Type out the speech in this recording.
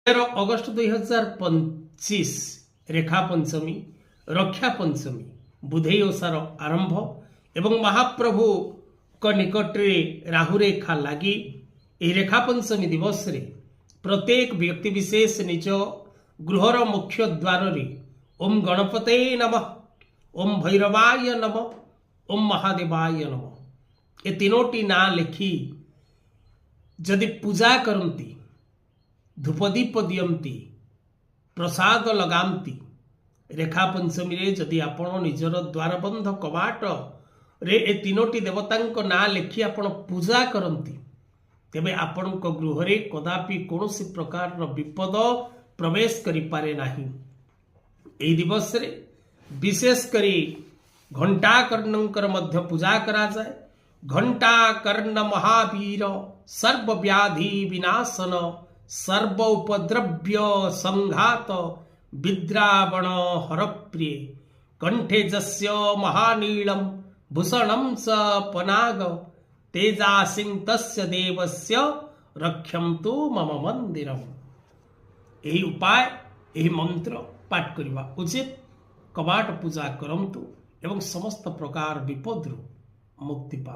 August 2025 ରେଖା ପଞ୍ଚମୀ, ରକ୍ଷା ପଞ୍ଚମୀ, ବୁଧେଇ ଓଷାର ଆରମ୍ଭ ଏବଂ ମହାପ୍ରଭୁଙ୍କ ନିକଟରେ ରାହୁରେଖା ଲାଗି ଏହି ରେଖା ପଞ୍ଚମୀ ଦିବସରେ ପ୍ରତ୍ୟେକ ବ୍ୟକ୍ତି ବିଶେଷ ନିଜ ଗୃହର ମୁଖ୍ୟ ଦ୍ୱାରରେ ଓମ୍ ଗଣପତେ ନମଃ, ଓମ୍ ଭୈରବାୟ ନମଃ, ଓମ୍ ମହାଦେବାୟ ନମଃ ଏ ତିନୋଟି ନାଁ ଲେଖି ଯଦି ପୂଜା କରନ୍ତି, ଧୂପଦୀପ ଦିଅନ୍ତି, ପ୍ରସାଦ ଲଗାନ୍ତି, ରେଖା ପଞ୍ଚମୀରେ ଯଦି ଆପଣ ନିଜର ଦ୍ୱାରବନ୍ଧ କବାଟରେ ଏ ତିନୋଟି ଦେବତାଙ୍କ ନାଁ ଲେଖି ଆପଣ ପୂଜା କରନ୍ତି, ତେବେ ଆପଣଙ୍କ ଗୃହରେ କଦାପି କୌଣସି ପ୍ରକାରର ବିପଦ ପ୍ରବେଶ କରିପାରେ ନାହିଁ। ଏହି ଦିବସରେ ବିଶେଷ କରି ଘଣ୍ଟାକର୍ଣ୍ଣଙ୍କର ମଧ୍ୟ ପୂଜା କରାଯାଏ। ଘଣ୍ଟାକର୍ଣ୍ଣ ମହାବୀର ସର୍ବବ୍ୟାଧି ବିନାଶନ ସର୍ବ ଉପଦ୍ରବ୍ୟ ସଂଘାତ ବିଦ୍ରାବଣ ହରପ୍ରିୟ କଣ୍ଠେ ଯସ୍ୟ ମହାନୀଳಂ ଭୂଷଣಂ ସ ପନାଗ ତେଜାସିଂ ତସ୍ୟ ଦେବସ୍ୟ ରକ୍ଷନ୍ତୁ ମମ ମନ୍ଦିରମ୍। ଏହି ଉପାୟ, ଏହି ମନ୍ତ୍ର ପାଠ କରିବା ଉଚିତ। କବାଟ ପୂଜା କରନ୍ତୁ ଏବଂ ସମସ୍ତ ପ୍ରକାର ବିପଦରୁ ମୁକ୍ତି ପାଆନ୍ତୁ।